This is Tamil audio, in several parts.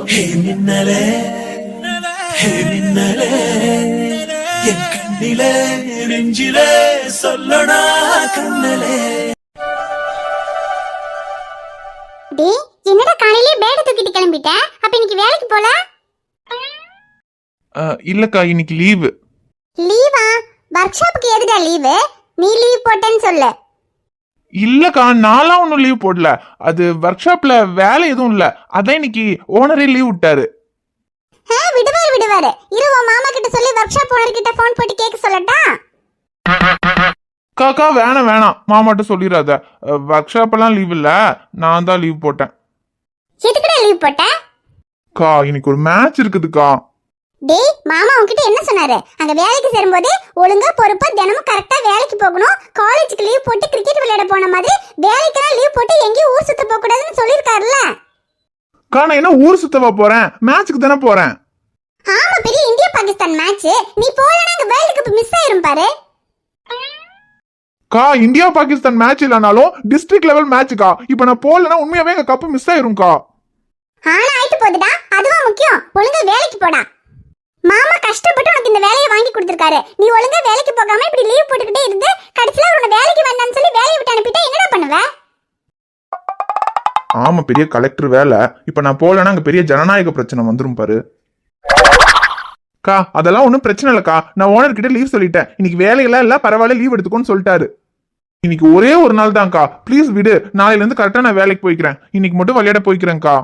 ஹே மின்னலே ஹே மின்னலே என் கண்ணிலே நெஞ்சிலே சொல்லடா கண்ணலே. டேய் என்னடா காலையிலே பேட தூக்கிட்டு கிளம்பிட்ட? அப்ப இன்னைக்கு வேலைக்கு போல? இல்லக்கா இன்னைக்கு லீவு. லீவா? வொர்க் ஷாப்புக்கு எதுடா லீவு? நீ லீவ் போட்டேன்னு சொல்லு. இல்லக்கா நான்லாம் ஒன்றும் லீவ் போடல. அது ஒர்க் ஷாப்ல வேலை எதுவும் இல்ல, அதான் இன்னைக்கு ஓனரே லீவ் விட்டாரு. விடுவாரு. இரு உன் மாமா கிட்ட சொல்லி ஒர்க் ஷாப் ஓனர் கிட்ட ஃபோன் போட்டு கேட்க சொல்லட்டா? காக்கா வேணாம் மாமாட்ட சொல்லிடாத. ஒர்க் ஷாப் எல்லாம் லீவ் இல்ல, நான் தான் லீவ் போட்டேன். எதுக்குடா லீவ் போட்ட? கா இன்னைக்கு ஒரு மேட்ச் இருக்குதுக்கா. டேய் மாமா உன்கிட்ட என்ன சொன்னாரு? அங்க வேலைக்கு சேரும்போது ஒழுங்கா பொறுப்பா தினமும் கரெக்டா வேலைக்கு போகணும். காலேஜுக்கு லீவ் போட்டு கிரிக்கெட் விளையாட போன மாதிரி வேலைக்கெல்லாம் லீவ் போட்டு எங்கேயும் ஊர் சுத்த போக கூடாதுன்னு சொல்லிருக்காருல்ல. கா நான் என்ன ஊர் சுத்தவா போறேன்? மேட்ச்சுக்கு தானே போறேன். ஆமா பெரிய இந்தியா பாகிஸ்தான் மேட்ச். நீ போலனா அங்க வேர்ல்ட் கப் மிஸ் ஆயிரும் பாரு. கா இந்தியா பாகிஸ்தான் மேட்ச் இல்லனாலும் டிஸ்ட்ரிக்ட் லெவல் மேட்ச்க்கா. இப்போ நான் போலனா உண்மையாவே எங்க கப் மிஸ் ஆயிரும்க்கா. ஆனா ஆயிட்டு போகுதுடா, அதுவா முக்கியம். ஒழுங்கா வேலைக்கு போடா. மாமா கஷ்டப்பட்டு உனக்கு இந்த வேலையை வாங்கி கொடுத்திருக்காரு. நீ ஒழுங்கா வேலைக்கு போகாம இப்படி லீவ் போட்டுக்கிட்டே இருந்து கடைசில உன்னை வேலைக்கு வேண்டாம்னு சொல்லி வேலையை விட்டு அனுப்பிட்டா என்னடா பண்ணுவ? ஆமா பெரிய கலெக்டர் வேலை. இப்ப நான் போலனா அங்க பெரிய ஜனநாயக பிரச்சனை வந்துரும் பாரு. கா அதெல்லாம் ஒன்றும் பிரச்சனை இல்லக்கா. நான் ஓனர் கிட்ட லீவ் சொல்லிட்டேன். இன்னைக்கு வேலையெல்லாம் இல்ல, பரவாயில்ல லீவ் எடுத்துக்கோன்னு சொல்லிட்டாரு. இன்னைக்கு ஒரே ஒரு நாள் தான்க்கா, ப்ளீஸ் விடு. நாளையில இருந்து கரெக்டா நான் வேலைக்கு போய்க்கிறேன். இன்னைக்கு மட்டும் விளையாட போய்க்கிறேன்க்கா.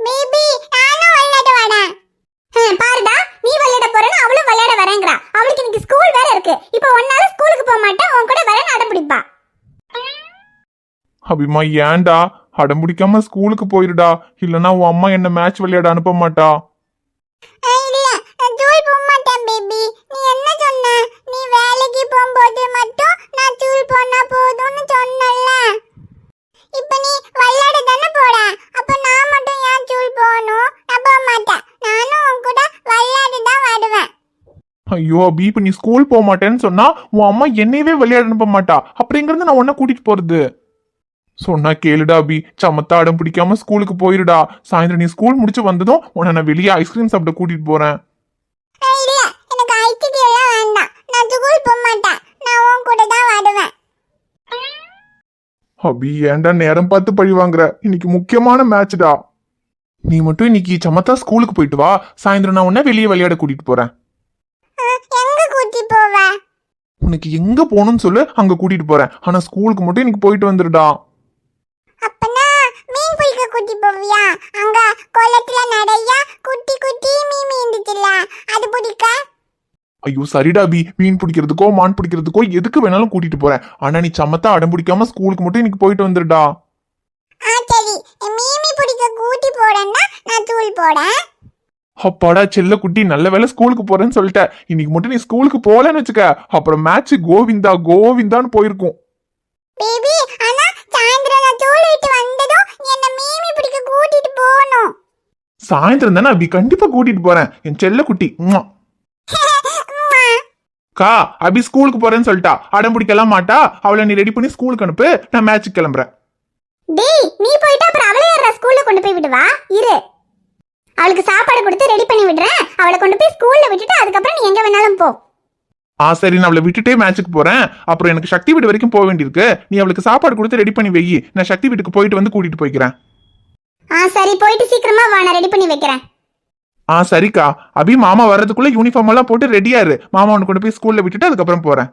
பேபி நானும் விளையாட வரேன். பாருடா நீ விளையாட போறேன்னு அவளும் விளையாட வரேங்கறா. அவளுக்கு இன்னைக்கு ஸ்கூல் வேற இருக்கு. இப்போ ஒன்னால ஸ்கூலுக்கு போக மாட்டேன், உன் கூட வரேன்னு அடம் பிடிப்பா. அபிமா ஏன்டா அடம் பிடிக்காம ஸ்கூலுக்கு போயிருடா. இல்லனா உன் அம்மா என்ன மேட்ச் விளையாட அனுப்ப மாட்டா. இல்ல ஜூல் போக மாட்டேன் பேபி. நீ என்ன சொன்ன? நீ வேலைக்கு போகும்போது மட்டும் நான் ஜூல் போனா போதும்னு சொன்னல்ல. இப்போ நீ விளையாட தானே போற. அப்ப நான் மட்டும் ஏன் ஜூல் போகணும்? நான் போக மாட்டேன். நானும் உன் கூட விளையாட தான் வருவேன். ஐயோ அபி, இப்ப நீ ஸ்கூல் போக மாட்டேன்னு சொன்னா உன் அம்மா என்னையவே விளையாட அனுப்ப மாட்டா. அப்படிங்கறது நான் உன்ன கூட்டிட்டு போறது. சொன்னா கேளுடா அபி, சமத்தா அடம் பிடிக்காம ஸ்கூலுக்கு போயிருடா. சாயந்தரம் நீ ஸ்கூல் முடிச்சு வந்ததும் உன்னை நான் வெளியே ஐஸ்கிரீம் சாப்பிட கூட்டிட்டு போறேன். இல்ல எனக்கு ஐஸ்கிரீம் எல்லாம் வேண்டாம். நான் ஸ்கூல் போக மாட்டேன். நான் உன் கூட தான் வருவேன். அபி ஏன்டா நேரம் பார்த்து பழி வாங்குற? இன்னைக்கு முக்கியமான மேட்ச்டா. நீ மட்டும் இன்னைக்கு சமத்தா ஸ்கூலுக்கு போயிட்டு வா. சாயந்தரம் நான் உன்ன வெளியே விளையாட கூட்டிட்டு போறேன். எங்க கூட்டி போவ? உனக்கு எங்க போகணும்னு சொல்லு, அங்க கூட்டிட்டு போறேன். ஆனா ஸ்கூலுக்கு மட்டும் இன்னைக்கு போயிட்டு வந்துடுடா. அப்பனா மீன் பிடிக்க கூட்டி போவியா? அங்க குளத்துல நிறைய குட்டி குட்டி மீன் இருந்துச்சுல, அது பிடிக்க. ஐயோ சரிடா அபி, மீன் பிடிக்கிறதுக்கோ மான் பிடிக்கிறதுக்கோ எதுக்கு வேணாலும் கூட்டிட்டு போறேன். ஆனா நீ சமத்தா அடம் பிடிக்காம ஸ்கூலுக்கு மட்டும் இன்னைக்கு போயிட்டு வந்துடுடா. சரி மீமி பிடிக்க கூட்டி போறேன்னா நான் தூள் போறேன். அப்பாடா செல்ல குட்டி, நல்ல வேலை ஸ்கூலுக்கு போறேன்னு சொல்லிட்ட. இன்னைக்கு மட்டும் நீ ஸ்கூலுக்கு போகலன்னு வச்சுக்க, அப்புறம் மேட்ச் கோவிந்தா கோவிந்தான்னு போயிருக்கும். பேபி ஆனா சாயந்திரம் நான் தூள் விட்டு வந்ததும் நீ என்ன மீமி பிடிக்க கூட்டிட்டு போகணும். சாயந்தரம் தானே அபி, கண்டிப்பா கூட்டிட்டு போறேன் என் செல்ல குட்டி. கா அபி ஸ்கூலுக்கு போறேன்னு சொல்லிட்டா, அடம் பிடிக்கலாம் மாட்டா. அவளை நீ ரெடி பண்ணி ஸ்கூலுக்கு அனுப்பு, நான் மேட்சுக்கு கிளம்புறேன். டேய் நீ போயிட்டு அப்புறம் அவளை யாரா ஸ்கூல்ல கொண்டு போய் விடுவா? இரு அவளுக்கு சாப்பாடு கொடுத்து ரெடி பண்ணி விடுறேன். அவளை கொண்டு போய் ஸ்கூல்ல விட்டுட்டு அதுக்கப்புறம் நீ எங்க வேணாலும் போ. சரி நான் அவளை விட்டுட்டே மேட்சுக்கு போறேன். அப்புறம் எனக்கு சக்தி வீடு வரைக்கும் போக வேண்டியிருக்கு. நீ அவளுக்கு சாப்பாடு கொடுத்து ரெடி பண்ணி வை. நான் சக்தி வீட்டுக்கு போயிட்டு வந்து கூட்டிட்டு போய்க்கிறேன். சரி போயிட்டு சீக்கிரமா வா, நான் ரெடி பண்ணி வைக்கிறேன். சரிக்கா. அபி மாமா வர்றதுக்குள்ள யூனிஃபார்ம் எல்லாம் போட்டு ரெடியா இரு. மாமா உனக்கு கொண்டு போய் ஸ்கூல்ல விட்டுட்டு அதுக்கப்புறம் போறேன்.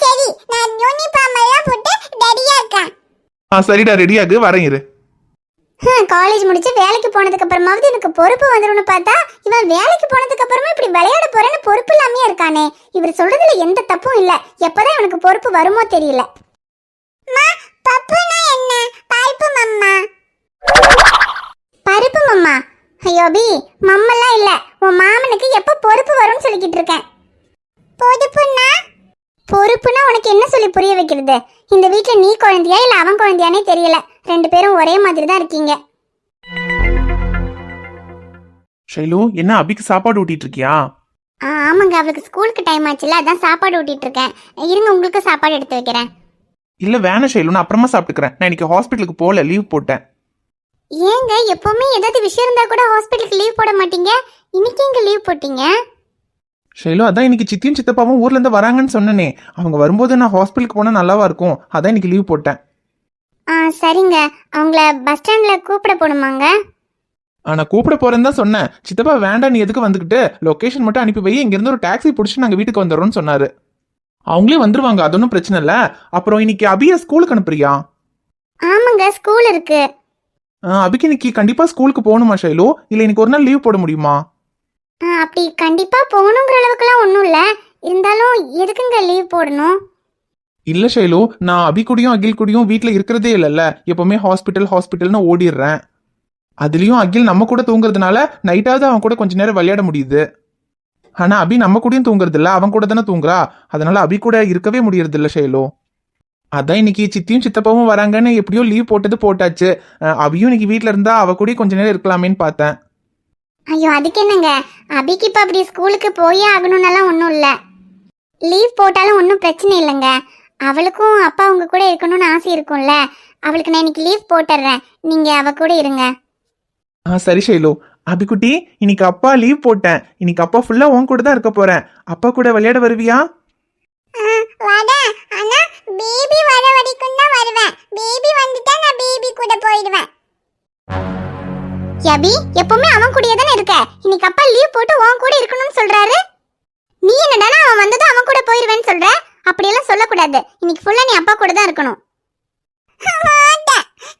சரி நான் யூனிஃபார்ம் எல்லாம் போட்டு ரெடியா இருக்கேன். சரிடா ரெடியாகு, வரேன் இரு. காலேஜ் முடிச்சு வேலைக்கு போனதுக்கு அப்புறமாவது எனக்கு பொறுப்பு வந்துரும்னு பார்த்தா இவன் வேலைக்கு போனதுக்கு அப்புறமா இப்படி விளையாட போறேன்னு பொறுப்பு இல்லாமே இருக்கானே. இவர் சொல்றதுல எந்த தப்பும் இல்ல. எப்பதான் இவனுக்கு பொறுப்பு வருமோ தெரியல. பப்புனா என்ன? பருப்பு மம்மா. பருப்பு மம்மா? ஐயோ பி, மம்மெல்லாம் இல்ல. உன் மாமனுக்கு எப்ப பொறுப்பு வரும்னு சொல்லிக்கிட்டு இருக்கேன். பொறுப்புன்னா பொறுப்புனா உனக்கு என்ன சொல்லி புரிய வைக்கிறது? இந்த வீட்டுல நீ குழந்தையா இல்ல அவன் குழந்தையானே தெரியல. ரெண்டு பேரும் ஒரே மாதிரி தான் இருக்கீங்க. ஷைலு என்ன அபிக்கு சாப்பாடு ஊட்டிட்டு இருக்கியா? ஆமாங்க, அவளுக்கு ஸ்கூலுக்கு டைம் ஆச்சுல, அதான் சாப்பாடு ஊட்டிட்டு இருக்கேன். இருங்க உங்களுக்கு சாப்பாடு எடுத்து வைக்கிறேன். இல்ல வேணாம் ஷைலு, நான் அப்புறமா சாப்பிட்டுக்கிறேன். நான் இன்னைக்கு ஹாஸ்பிட்டலுக்கு போல, லீவ் போட்டேன். ஏங்க எப்பவுமே ஏதாவது விஷயம் இருந்தா கூட ஹாஸ்பிட்டலுக்கு லீவ் போட மாட்டீங்க, இன்னைக்கு எங்க லீவ் போட்டீங்க? ஷைலு, அதான் இன்னைக்கு சித்தியும் சித்தப்பாவும் ஊர்ல இருந்து வராங்கன்னு சொன்னனே. அவங்க வரும்போது நான் ஹாஸ்பிட்டலுக்கு போனா நல்லாவா இருக்கும், அதான் இன்னைக்கு லீவ் போட்டேன். சரிங்க. அவங்கள பஸ் ஸ்டாண்ட்ல கூப்பிட போடுமாங்க? நான் கூப்பிட போறேன்னு தான் சொன்னேன். சித்தப்பா வேண்டாம் நீ எதுக்கு வந்துக்கிட்டு, லொகேஷன் மட்டும் அனுப்பி வை, இங்கிருந்து ஒரு டாக்ஸி பிடிச்சி நாங்கள் வீட்டுக்கு வந்துடுறோம்னு சொன்னாரு. அவங்களே வந்துருவாங்க, அது ஒன்றும் பிரச்சனை இல்லை. அப்புறம் இன்னைக்கு அபியை ஸ்கூலுக்கு அனுப்புறியா? ஆமாங்க, ஸ்கூல் இருக்கு. அபிக்கு இன்னைக்கு கண்டிப்பா ஸ்கூலுக்கு போகணுமா ஷைலு, இல்லை இன்னைக்கு ஒரு நாள் லீவ் போட முடியுமா? அப்படி கண்டிப்பா போகணுங்கிற அளவுக்குலாம் ஒன்றும் இல்லை, இருந்தாலும் எதுக்குங்க லீவ் போடணும்? இல்ல ஷைலு, நான் அபி கூடயும் அகில் கூடயும் வீட்டில் இருக்கிறதே இல்லைல்ல, எப்பவுமே ஹாஸ்பிட்டல்னு ஓடிடுறேன். அதுலயும் அகில் நம்ம கூட தூங்குறதுனால நைட்டாவது அவன் கூட கொஞ்ச நேரம் விளையாட முடியுது. ஆனா அபி நம்ம கூடயும் தூங்குறது இல்ல, அவன் கூட தானே தூங்குறா. அதனால அபி கூட இருக்கவே முடியறது இல்ல ஷைலு. அதான் இன்னைக்கு சித்தியும் சித்தப்பாவும் வராங்கன்னு எப்படியோ லீவ் போட்டது போட்டாச்சு. அபியும் இன்னைக்கு வீட்டுல இருந்தா அவ கூட கொஞ்ச நேரம் இருக்கலாமேன்னு பார்த்தேன். ஐயோ அதுக்கு என்னங்க, அபிக்கு இப்போ அப்படி ஸ்கூலுக்கு போயே ஆகணும்னாலாம் ஒன்றும் இல்லை. லீவ் போட்டாலும் ஒன்றும் பிரச்சனை இல்லைங்க. அவளுக்கும் அப்பா உங்க கூட இருக்கணும்னு ஆசை இருக்கும்ல, அவளுக்கு நான் இன்னைக்கு லீவ் போட்டுடுறேன், நீங்க அவ கூட இருங்க. சரி ஷைலு. அபிக்குட்டி, இன்னைக்கு அப்பா லீவ் போட்டேன், இன்னைக்கு அப்பா ஃபுல்லா உன் கூட தான் இருக்க போறேன். அப்பா கூட விளையாட வருவியா? வரேன், ஆனா பேபி வர வரைக்கும் தான் வருவேன். பேபி வந்துட்டா நான் பேபி கூட போயிடுவேன். யபி, எப்பவுமே அவன் கூடயே தானே இருக்க, இன்னைக்கு அப்பா லீவ் போட்டு உன் கூட இருக்கணும்னு சொல்றாரு. நீ என்னடானா அவன் வந்ததும் அவன் கூட போயிடுவேன்னு சொல்ற? அப்படியெல்லாம் சொல்லக்கூடாது, இன்னைக்கு ஃபுல்லா நீ அப்பா கூட தான் இருக்கணும்.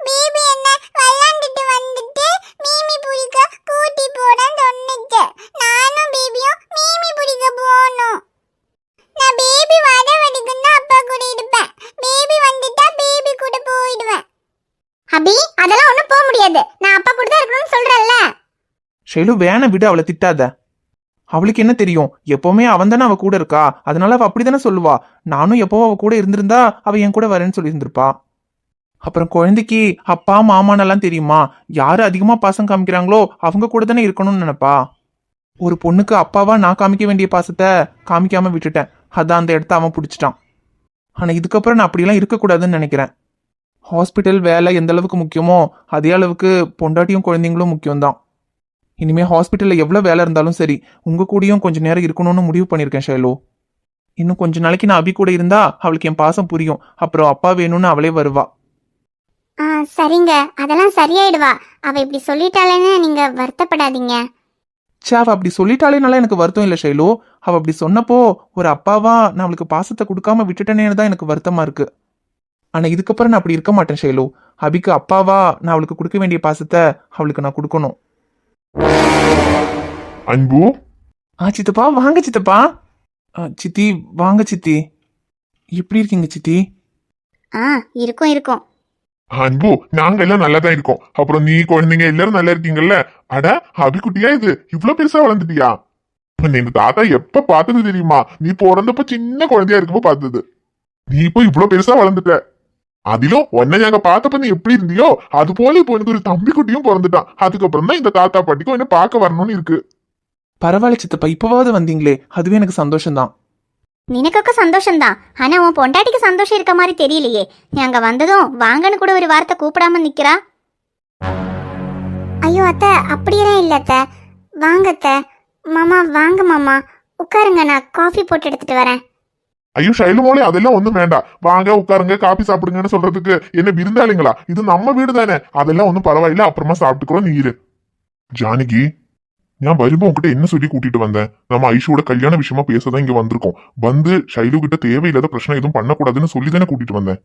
பேபி என்ன விளையாண்டுட்டு வந்துட்டு மீமி பிடிக்க கூட்டி போறேன்னு சொன்னிச்சு. நானும் பேபியும் மீமி பிடிக்க போகணும். நான் பேபி வர வரைக்கும் தான் அப்பா கூட இருப்பேன். பேபி வந்துட்டா பேபி கூட போயிடுவேன். அபி, அதெல்லாம் ஒன்றும் போக முடியாது, நான் அப்பா கூட தான் இருக்கணும்னு சொல்றேன்ல. ஷைலு வேணை விடு, அவளை திட்டாத. அவளுக்கு என்ன தெரியும், எப்பவுமே அவன் தானே அவ கூட இருக்கா, அதனால அவ அப்படித்தானே சொல்லுவா. நானும் எப்பவும் அவ கூட இருந்திருந்தா அவ என் கூட வரேன்னு சொல்லி இருந்திருப்பா. அப்புறம் குழந்தைக்கு அப்பா மாமானெல்லாம் தெரியுமா, யாரு அதிகமா பாசம் காமிக்கிறாங்களோ அவங்க கூட தானே இருக்கணும்னு நினைப்பா. ஒரு பொண்ணுக்கு அப்பாவா நான் காமிக்க வேண்டிய பாசத்தை காமிக்காம விட்டுட்டேன், அதான் அந்த இடத்த அவன் பிடிச்சிட்டான். ஆனா இதுக்கப்புறம் நான் அப்படியெல்லாம் இருக்கக்கூடாதுன்னு நினைக்கிறேன். ஹாஸ்பிட்டல் வேலை எந்த அளவுக்கு முக்கியமோ அதே அளவுக்கு பொண்டாட்டியும் குழந்தைங்களும் முக்கியம்தான். இனிமே ஹாஸ்பிட்டல்ல எவ்வளவு வேலை இருந்தாலும் சரி, உங்க கூடயும் கொஞ்சம் நேரம் இருக்கணும்னு முடிவு பண்ணிருக்கேன் ஷைலு. இன்னும் கொஞ்ச நாளைக்கு நான் அபி கூட இருந்தா அவளுக்கு என் பாசம் புரியும், அப்புறம் அப்பா வேணும்னு அவளே வருவா. சரிங்க, அதெல்லாம் சரியாயிடுவா. அவ இப்படி சொல்லிட்டாலேன்னு நீங்க வருத்தப்படாதீங்க. அவ அப்படி சொல்லிட்டாலேனால எனக்கு வருத்தம் இல்லை ஷைலு. அவ அப்படி சொன்னப்போ ஒரு அப்பாவா நான் அவளுக்கு பாசத்தை கொடுக்காம விட்டுட்டேனேன்னு தான் எனக்கு வருத்தமா இருக்கு. ஆனா இதுக்கப்புறம் நான் அப்படி இருக்க மாட்டேன் ஷைலு. அபிக்கு அப்பாவா நான் அவளுக்கு கொடுக்க வேண்டிய பாசத்தை அவளுக்கு நான் கொடுக்கணும். அன்பு, சித்தப்பா வாங்க சித்தப்பா. சித்தி வாங்க சித்தி. எப்படி இருக்கீங்க சித்தி? இருக்கும் இருக்கும். அன்பு, நாங்க எல்லாம் நல்லா தான் இருக்கோம். அப்புறம் நீ குழந்தைங்க எல்லாரும் நல்லா இருக்கீங்கல்ல? அட அபிக்குட்டியா, இது இவ்வளவு பெருசா வளர்ந்துட்டியா? எங்க தாத்தா எப்ப பார்த்தது தெரியுமா? நீ பிறந்தப்ப சின்ன குழந்தையா இருக்கப்ப பார்த்தது. நீ இப்போ இவ்வளவு பெருசா வளர்ந்துட்ட. அதிலும் உன்னை நாங்க பார்த்தப்ப நீ எப்படி இருந்தியோ அது போல இப்போ எனக்கு ஒரு தம்பி குட்டியும் பிறந்துட்டான். அதுக்கப்புறம் தான் இந்த தாத்தா பாட்டிக்கும் என்ன பார்க்க வரணும்னு இருக்கு. பரவாயில்ல சித்தப்பா, இப்பவாவது வந்தீங்களே, அதுவே எனக்கு சந்தோஷம்தான். நினைக்க சந்தோஷம்தான், ஆனா உன் பொண்டாட்டிக்கு சந்தோஷம் இருக்க மாதிரி தெரியலையே. நீ அங்க வந்ததும் வாங்கன்னு கூட ஒரு வார்த்தை கூப்பிடாம நிக்கிறா. ஐயோ அத்தை, அப்படியெல்லாம் இல்ல அத்தை. வாங்க அத்தை. மாமா வாங்க மாமா, உட்காருங்க, நான் காஃபி போட்டு எடுத்துட்டு வரேன். ஐயோ ஷைலு மோளே, அதெல்லாம் ஒண்ணும் வேண்டாம். வாங்க உட்காருங்க, காபி சாப்பிடுங்கன்னு சொல்றதுக்கு என்ன விருந்தாளிங்களா? இது நம்ம வீடு தானே, அதெல்லாம் ஒன்றும் பரவாயில்ல, அப்புறமா சாப்பிட்டுக்கிறோம், நீ இரு. ஜானகி, நான் வரும்போது உங்ககிட்ட என்ன சொல்லி கூட்டிட்டு வந்தேன்? நம்ம ஐஷுவோட கல்யாண விஷயமா பேசதான் இங்க வந்திருக்கோம். வந்து ஷைலு கிட்ட தேவையில்லாத பிரச்சனை எதுவும் பண்ணக்கூடாதுன்னு சொல்லி தானே கூட்டிட்டு வந்தேன்.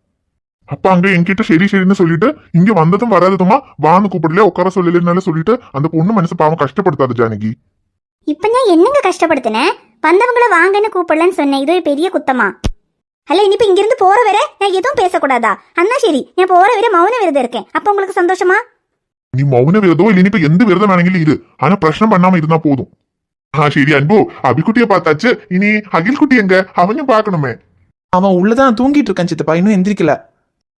அப்ப அங்க என்கிட்ட சரி சரின்னு சொல்லிட்டு இங்க வந்ததும் வராததுமா வான்னு கூப்பிடல, உட்கார சொல்லலன்னு சொல்லிட்டு அந்த பொண்ணு மனசு பாவம் கஷ்டப்படுத்தாது ஜானகி. இப்ப நான் என்னங்க கஷ்டப்படுத்தினேன்? வந்தவங்கள வாங்கன்னு கூப்பிடலன்னு சொன்னேன், இது ஒரு பெரிய குத்தமா? அல்ல இனிப்ப இங்கிருந்து போற வர நான் எதுவும் பேசக்கூடாதா? அண்ணா சரி, நான் போற வரை மௌன விரதம் இருக்கேன், அப்ப உங்களுக்கு சந்தோஷமா? நீ மௌன விரதோ இல்ல இனிப்ப எந்த விரதம் வேണമെങ്കിലും இரு, ஆனா பிரச்சனை பண்ணாம இருந்தா போதும். சரி அன்பு, அபிக்குட்டிய பார்த்தாச்சு, இனி அகில் குட்டி எங்க? அவனையும் பார்க்கணுமே. அவன் உள்ளதான் தூங்கிட்டு இருக்கான் சித்தப்பா, இன்னும் எந்திரிக்கல.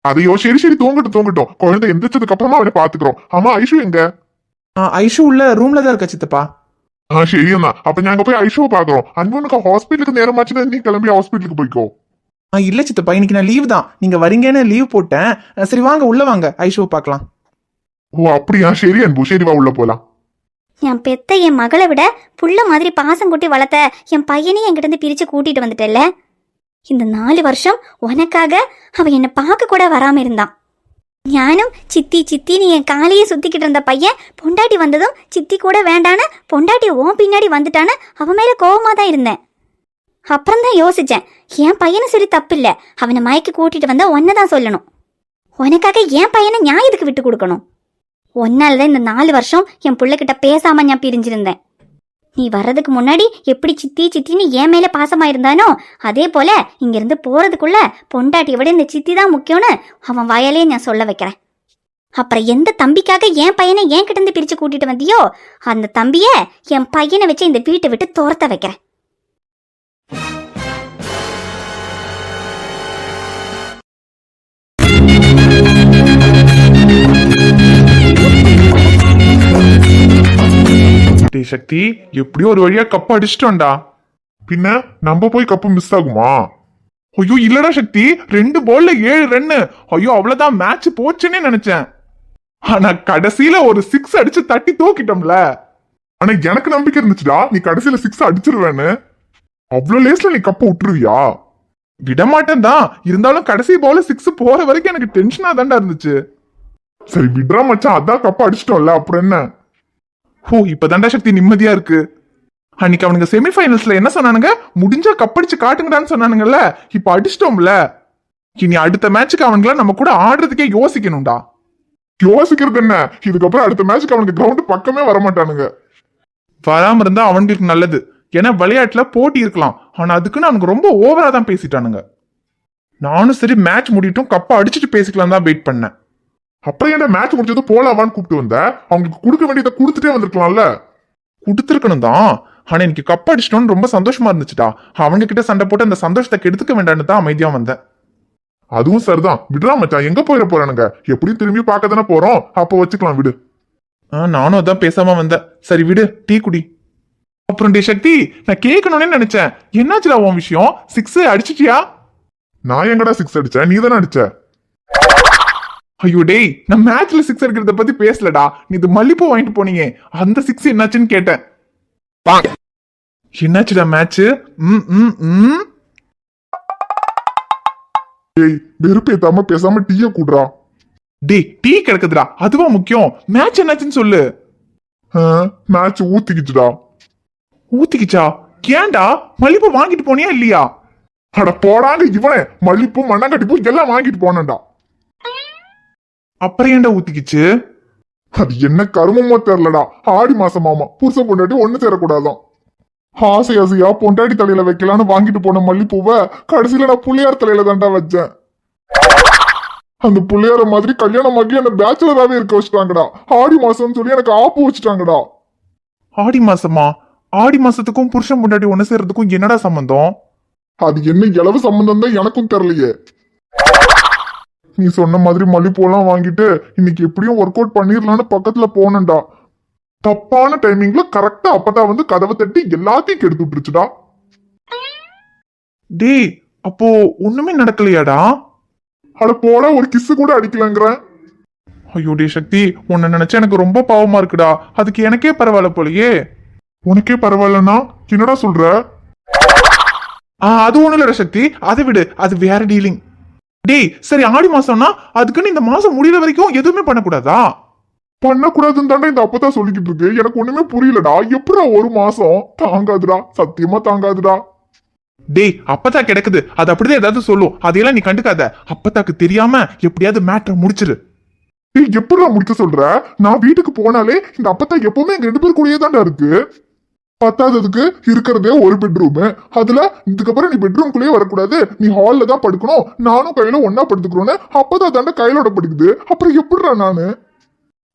அதையோ சரி சரி, தூங்கட்டும், குழந்தை எந்திரிச்சதுக்கு அப்புறமா அவனை பாத்துக்கிறோம். ஆமா ஐஷு எங்க? ஐஷு உள்ள ரூம்ல தான் இருக்கா சித்தப்பா. சரி அண்ணா, அப்ப நாங்க போய் ஐஷுவை பாக்குறோம். அன்புனுக்கு ஹாஸ்பிட்டலுக்கு நேரமாச்சுன்னா நீ கிளம்பி ஹாஸ்பிட்டலுக்கு போய்க்கோ. இல்ல சித்தப்பா, இன்னைக்கு நான் லீவ் தான், நீங்க வரீங்கன்னு லீவ் போட்டேன். சரி வாங்க உள்ள வாங்க, ஐஷுவை பார்க்கலாம். ஓ அப்படியா, சரி அன்பு, சரி வா உள்ள போலாம். என் பெத்த என் மகளை விட புள்ள மாதிரி பாசம் கூட்டி வளர்த்த என் பையனையும் என்கிட்ட இருந்து பிரிச்சு கூட்டிட்டு வந்துட்டல்ல. இந்த 4 வருஷம் உனக்காக அவன் என்னை பார்க்க கூட வராம இருந்தான். ஞானும் சித்தி சித்தின்னு என் காலையே சுத்திக்கிட்டு இருந்த பையன் பொண்டாட்டி வந்ததும் சித்தி கூட வேண்டான்னு பொண்டாட்டி ஓன் பின்னாடி வந்துட்டான்னு அவன் மேல கோவமா தான் இருந்தேன். அப்புறம்தான் யோசிச்சேன், என் பையனை சரி தப்பில்ல, அவனை மயக்கி கூட்டிட்டு வந்தா ஒன்னதான் சொல்லணும். உனக்காக என் பையனை நான் எதுக்கு விட்டு கொடுக்கணும்? ஒன்னாலதான் இந்த 4 வருஷம் என் பிள்ளைகிட்ட பேசாம நான் பிரிஞ்சிருந்தேன். நீ வர்றதுக்கு முன்னாடி எப்படி சித்தி சித்தின்னு என் மேல பாசமா இருந்தானோ அதே போல இங்கிருந்து போறதுக்குள்ள பொண்டாட்டியை விட இந்த சித்தி தான் முக்கியம்னு அவன் வாயாலே நான் சொல்ல வைக்கிறேன். அப்புறம் எந்த தம்பிக்காக என் பையனை என் கிட்ட இருந்து பிரிச்சு கூட்டிட்டு வந்தியோ அந்த தம்பிய என் பையனை வச்சு இந்த வீட்டை விட்டு துரத்த வைக்கிறேன். டேய் சக்தி, எப்படியோ ஒரு வழியா கப் அடிச்சிட்டோம்டா. பின்ன நம்ம போய் கப்பு மிஸ் ஆகுமா? ஐயோ இல்லடா சக்தி, 2 பால்ல 7 ரன்னு. ஐயோ அவ்வளவுதான், மேட்ச் போச்சுன்னே நினைச்சேன். ஆனா கடைசியில ஒரு 6 அடிச்சு தட்டி தூக்கிட்டோம்ல. ஆனா எனக்கு நம்பிக்கை இருந்துச்சுடா நீ கடைசியில 6 அடிச்சிருவேன்னு. அவ்வளவு லேஸ்ல நீ கப்ப விட்டுருவியா? விடமாட்டேன் தான், இருந்தாலும் கடைசி பால் 6 போற வரைக்கும் எனக்கு டென்ஷனா தான்டா இருந்துச்சு. சரி விட்றா மச்சான், அதான் கப்ப அடிச்சிட்டோம்ல, அப்புறம் என்ன? ஓ இப்பதான்டா சக்தி நிம்மதியா இருக்கு. அன்னைக்கு அவனுங்க செமிஃபைனல்ஸ்ல என்ன சொன்னானுங்க, முடிஞ்சா கப்படிச்சு காட்டுங்கடான்னு சொன்னானுங்கல்ல. இப்ப அடிச்சிட்டோம்ல, இனி அடுத்த மேட்சுக்கு அவனுங்களா நம்ம கூட ஆடுறதுக்கே யோசிக்கணும்டா. யோசிக்கிறது என்ன, இதுக்கப்புறம் அடுத்த மேட்சுக்கு அவனுக்கு கிரவுண்ட் பக்கமே வரமாட்டானுங்க. வராம இருந்தா அவனுங்களுக்கு நல்லது. ஏன்னா விளையாட்டுல போட்டி இருக்கலாம், ஆனா அதுக்குன்னு அவனுக்கு ரொம்ப ஓவரா தான் பேசிட்டானுங்க. நானும் சரி மேட்ச் முடியட்டும் கப்பா அடிச்சுட்டு பேசிக்கலாம் தான் வெயிட் பண்ணேன். அப்புறம் என்ன மேட்ச் முடிச்சது போலாவான்னு கூப்பிட்டு வந்த? அவங்களுக்கு கொடுக்க வேண்டியதை கொடுத்துட்டே வந்திருக்கலாம்ல. கொடுத்துருக்கணும் தான், ஆனா எனக்கு கப் அடிச்சிட்டோன்னு ரொம்ப சந்தோஷமா இருந்துச்சுடா. அவங்க கிட்ட சண்டை போட்டு அந்த சந்தோஷத்தை கெடுத்துக்க வேண்டான்னு தான் அமைதியா வந்தேன். அதுவும் சரிதான், விடுறா மச்சான், எங்க போயிட போறானுங்க, எப்படியும் திரும்பி பார்க்க தானே போறோம், அப்ப வச்சுக்கலாம் விடு. நானும் அதான் பேசாம வந்தேன். சரி விடு, டீ குடி. அப்புறம் டே சக்தி, நான் கேட்கணும்னு நினைச்சேன், என்னாச்சுடா உன் விஷயம்? 6 அடிச்சிட்டியா? நான் எங்கடா 6 அடிச்சேன், நீ தானே அடிச்ச. ஐயோ டேய், நான் மேட்ச்ல 6 அடிக்கிறத பத்தி பேசலடா. நீ இது மல்லிப்பூ வாங்கிட்டு போனீங்க, அந்த 6 என்னாச்சுன்னு கேட்டேன். என்னாச்சுடா மேட்ச்? ஏய் வெறுப்பேத்தாம பேசாம டீய கூடுறா. டேய் டீ கிடக்குதுடா, அதுவா முக்கியம். மேட்ச் என்னாச்சுன்னு சொல்லு. மேட்ச் ஊத்திக்கிச்சுடா. ஊத்திக்கிச்சா? ஏன்டா, மல்லிப்பூ வாங்கிட்டு போனியா இல்லையா? அட போடாங்க இவனே, மல்லிப்பூ மண்ணாங்கட்டிப்பூ எல்லாம் வாங்கிட்டு போனேன்டா. அப்புறம் ஏன்டா ஊத்திக்கிச்சு? அது என்ன கருமமோ தெரியலடா. ஆடி மாசமாமா, புருஷன் பொண்டாட்டி ஒண்ணு சேரக்கூடாதான். ஆசை ஆசையா பொண்டாட்டி தலையில வைக்கலான்னு வாங்கிட்டு போன மல்லிப்பூவை கடைசியில நான் புள்ளியார் தலையில தாண்டா வச்சேன். அந்த புள்ளியார மாதிரி கல்யாணமாகி என்ன பேச்சுலராகவே இருக்க வச்சுட்டாங்கடா. ஆடி மாசம்னு சொல்லி எனக்கு ஆப்பு வச்சுட்டாங்கடா. ஆடி மாசமா? ஆடி மாசத்துக்கும் புருஷன் பொண்டாட்டி ஒண்ணு சேர்றதுக்கும் என்னடா சம்பந்தம்? அது என்ன இளவு சம்பந்தம் தான் எனக்கும் தெரியலையே. நீ சொன்ன மாதிரி மல்லிப்பூலாம் வாங்கிட்டு இன்னைக்கு எப்படியும் ஒர்க் அவுட் பண்ணிடலான்னு பக்கத்துல போனேன்டா. தப்பான டைமிங்ல கரெக்டா அப்பதான் வந்து கதவை தட்டி எல்லாத்தையும் கெடுத்து விட்டுருச்சுடா. டேய் அப்போ ஒண்ணுமே நடக்கலையாடா? அட போல, ஒரு கிஸ் கூட அடிக்கலங்கிறேன். ஐயோ டே சக்தி, உன்னை நினைச்சா எனக்கு ரொம்ப பாவமா இருக்குடா. அதுக்கு எனக்கே பரவாயில்ல போலயே. உனக்கே பரவாயில்லனா என்னடா சொல்ற? அது ஒண்ணும் இல்ல சக்தி, அதை விடு, அது வேற டீலிங். டேய் சரி, ஆடி மாசம்னா அதுக்குன்னு இந்த மாசம் முடியற வரைக்கும் எதுவுமே பண்ணக்கூடாதா? பண்ணக்கூடாதுன்னு தாண்டா இந்த அப்பதான் சொல்லிக்கிட்டு இருக்கு. எனக்கு ஒண்ணுமே புரியலடா. எப்படா ஒரு மாசம் தாங்காதுடா, சத்தியமா தாங்காதுடா. டேய் அப்பதா கிடக்குது, அது அப்படிதான் ஏதாவது சொல்லும், அதையெல்லாம் நீ கண்டுக்காத. அப்பதாக்கு தெரியாம எப்படியாவது மேட்டரை முடிச்சிரு. டேய் எப்படா முடிக்க சொல்ற? நான் வீட்டுக்கு போனாலே இந்த அப்பத்தா எப்பவுமே எங்க 2 பேர் கூடயே தாண்டா இருக்கு. பத்தாததுக்கு இருக்கிறதே ஒரு பெட்ரூம். அதுல இதுக்கப்புறம் நீ பெட்ரூம்குள்ளேயே வரக்கூடாது, நீ ஹால்ல தான் படுக்கணும், நானும் கையில ஒன்னா படுத்துக்கிறோன்னு அப்பதான் தாண்டா கையிலோட படுக்குது. அப்புறம் எப்படிடா நானு?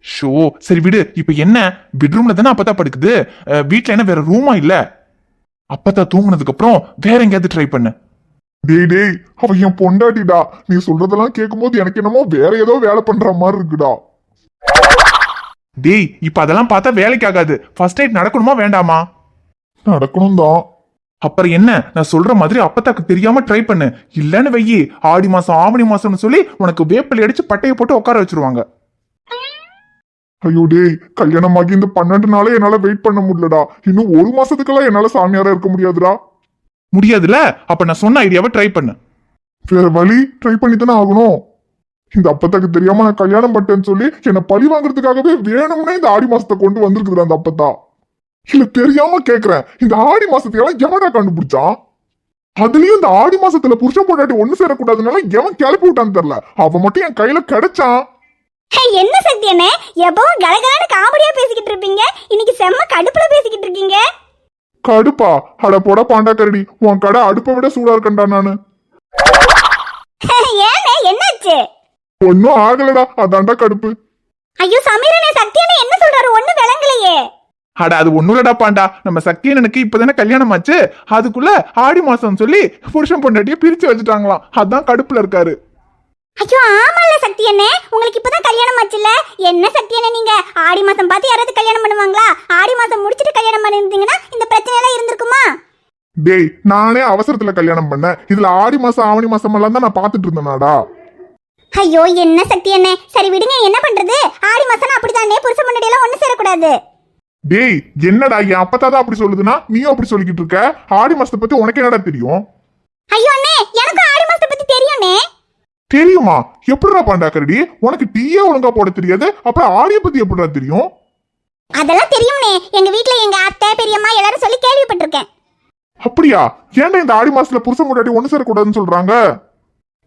ஷோ சரி விடு. இப்ப என்ன, பெட்ரூம்ல தானே அப்பதா படுக்குது, வீட்டுல என்ன வேற ரூமா இல்ல? அப்பதா தூங்குனதுக்கு அப்புறம் வேற எங்கேயாவது ட்ரை பண்ணு. டேய் டேய், அவ என் பொண்டாட்டிடா. நீ சொல்றதெல்லாம் கேட்கும்போது எனக்கு என்னமோ வேற ஏதோ வேலை பண்ற மாதிரி இருக்குடா. டேய் இப்ப அதெல்லாம் பார்த்தா வேலைக்கு ஆகாது. ஃபர்ஸ்ட் நைட் நடக்கணுமா வேண்டாமா? நடக்கணும் தான். அப்புறம் என்ன, நான் சொல்ற மாதிரி அப்பத்தாக்கு தெரியாம ட்ரை பண்ணு. இல்லன்னு வெயி, ஆடி மாசம் ஆவணி மாசம்னு சொல்லி உனக்கு வேப்பலை அடிச்சு பட்டையை போட்டு உட்கார வச்சிருவாங்க. ஐயோ டேய், கல்யாணமாகி இந்த 12 நாளே என்னால வெயிட் பண்ண முடியலடா. இன்னும் 1 மாசத்துக்கெல்லாம் என்னால சாமியாரா இருக்க முடியாதுடா. முடியாதுல? அப்ப நான் சொன்ன ஐடியாவை ட்ரை பண்ணு. வேற வழி? ட்ரை பண்ணி தானே ஆகணும். இந்த அப்பத்தாக்கு தெரியாம நான் கல்யாணம் பண்ணிட்டேன்னு சொல்லி என்னை பழி வாங்குறதுக்காகவே வேணும்னே இந்த ஆடி மாசத்தை கொண்டு வந்திருக்குதுடா அந்த அப்பத்தா. இல்ல தெரியாம கேக்குறேன், இந்த ஆடி மாசத்தையெல்லாம் எவன்டா கண்டுபிடிச்சான்? அதுலயும் இந்த ஆடி மாசத்துல புருஷ பொண்டாட்டி ஒண்ணு சேரக்கூடாதுனால எவன் கிளப்பி விட்டான்னு தெரியல. அவன் மட்டும் என் கையில கிடைச்சான். என்ன சக்தி அண்ணே, எப்பவும் கலகலான காமெடியா பேசிக்கிட்டு இருப்பீங்க, இன்னைக்கு செம்ம கடுப்புல பேசிக்கிட்டு இருக்கீங்க. கடுப்பா? அட போட பாண்டாக்கரடி, உன் கடை அடுப்பை விட சூடா இருக்கண்டா நானு. ஏனே என்னாச்சு? ஒன்னும் ஆகலடா, அதான்டா கடுப்பு. ஐயோ சமீரனே, சக்தி அண்ணே என்ன சொல்றாரு ஒண்ணு விளங்கலையே. அட அது ஒண்ணுலடா பாண்டா, நம்ம சக்கியனனுக்கு இப்பதானே கல்யாணம் ஆச்சு, அதுக்குள்ள ஆடி மாசம் சொல்லி புருஷன் பொண்டாட்டிய பிரிச்சு வச்சுட்டாங்களாம். அதான் கடுப்புல இருக்காரு. ஐயோ ஆமால சக்தி அண்ணே, உங்களுக்கு இப்பதான் கல்யாணம் ஆச்சுல. என்ன சக்தி அண்ணே, நீங்க ஆடி மாசம் பார்த்து யாராவது கல்யாணம் பண்ணுவாங்களா? ஆடி மாசம் முடிச்சிட்டு கல்யாணம் பண்ணிருந்தீங்கன்னா இந்த பிரச்சனை எல்லாம் இருந்திருக்குமா? டேய், நானே அவசரத்துல கல்யாணம் பண்ணேன். இதுல ஆடி மாசம் ஆவணி மாசம் எல்லாம் தான் நான் பாத்துட்டு இருந்தேனாடா. ஐயோ என்ன சக்தி அண்ணே, சரி விடுங்க, என்ன பண்றது? ஆடி மாசம் அப்படித்தானே, புருஷ பொண்டாட்டி எல்லாம் ஒண்ணு சேரக்கூடாது. டேய் என்னடா, என் அப்பத்தாதான் அப்படி சொல்லுதுன்னா நீயும் அப்படி சொல்லிக்கிட்டு இருக்க? ஆடி மாசத்தை பத்தி உனக்கு என்னடா தெரியும்? ஐயோ அண்ணே, எனக்கும் ஆடி மாசத்தை பத்தி தெரியும்னே. தெரியுமா? எப்படிடா பாண்டாக்கரடி, உனக்கு டீயே ஒழுங்கா போட தெரியாது, அப்புறம் ஆடிய பத்தி எப்படிடா தெரியும்? அதெல்லாம் தெரியும்னே, எங்க வீட்ல எங்க அத்தை பெரியம்மா எல்லாரும் சொல்லி கேள்விப்பட்டிருக்கேன். அப்படியா? ஏன்டா இந்த ஆடி மாசத்துல புருஷன் பொண்டாட்டி ஒண்ணு சேரக்கூடாதுன்னு சொல்றாங்க?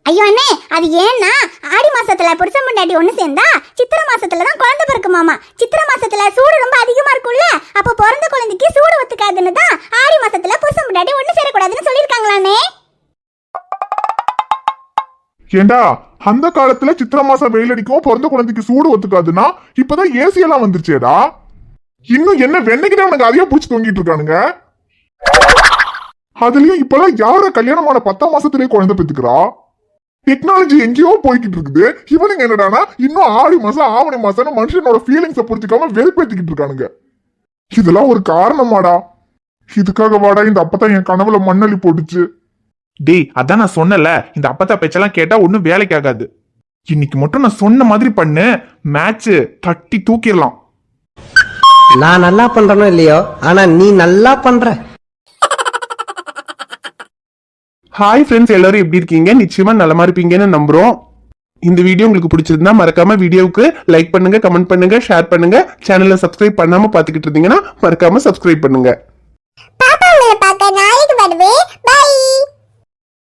ஐயோ அண்ணே, அது ஏன்னா ஆடி மாசத்துல புருஷன் பொண்டாட்டி ஒண்ணு சேர்ந்தா சித்திரை மாசத்துல தான் குழந்தை பிறக்குமாமா. சித்திரை மாசத்துல சூடு ரொம்ப அதிகமா இருக்கும்ல, அப்ப பிறந்த குழந்தைக்கு சூடு ஒத்துக்காதுன்னு தான் ஆடி மாசத்துல புருஷன் பொண்டாட்டி ஒண்ணு சேரக்கூடாதுன்னு சொல்லிருக்காங்களானே. ஏண்டா, அந்த காலத்துல சித்திரை மாசம் வெயில் அடிக்கும், பிறந்த குழந்தைக்கு சூடு ஒத்துக்காதுன்னா இப்பதான் ஏசி எல்லாம் வந்துருச்சேடா. இன்னும் என்ன வெண்ணைக்கிட்ட அவனுக்கு அதையா புடிச்சு தொங்கிட்டு இருக்கானுங்க. அதுலயும் இப்பெல்லாம் யார கல்யாணமான 10ஆம் மாசத்திலேயே குழந்தை பெத்துக்கிறா? டெக்னாலஜி எங்கேயோ போய்கிட்டு இருக்குது. இவனுங்க என்னடானா இன்னும் ஆடி மாசம் ஆவணி மாசம் மனுஷனோட ஃபீலிங்ஸை புரிஞ்சுக்காம வெறுப்பேத்திக்கிட்டு இருக்கானுங்க. இதெல்லாம் ஒரு காரணமாடா? இதுக்காக வாடா இந்த அப்பதான் என் கனவுல மண்ணள்ளி போட்டுச்சு. டேய் அதான் நான் சொன்னல, இந்த அப்பத்தா பேச்செல்லாம் கேட்டா ஒன்னும் வேலைக்கு ஆகாது. இன்னைக்கு மட்டும் நான் சொன்ன மாதிரி பண்ணு, மேட்ச் தட்டி தூக்கிடலாம். நான் நல்லா பண்றனோ இல்லையோ, ஆனா நீ நல்லா பண்ற. ஹாய் ஃப்ரெண்ட்ஸ், எல்லாரும் எப்படி இருக்கீங்க? நிச்சயமா நலமா இருப்பீங்கன்னு நம்புறோம். இந்த வீடியோ உங்களுக்கு பிடிச்சிருந்தா மறக்காம வீடியோவுக்கு லைக் பண்ணுங்க, கமெண்ட் பண்ணுங்க, ஷேர் பண்ணுங்க. சேனலை சப்ஸ்கிரைப் பண்ணாம பாத்துக்கிட்டு இருந்தீங்கன்னா மறக்காம சப்ஸ்கிரைப் பண்ணுங்க. பாப்பா உங்களை பார்க்க நாளைக்கு வருவேன்.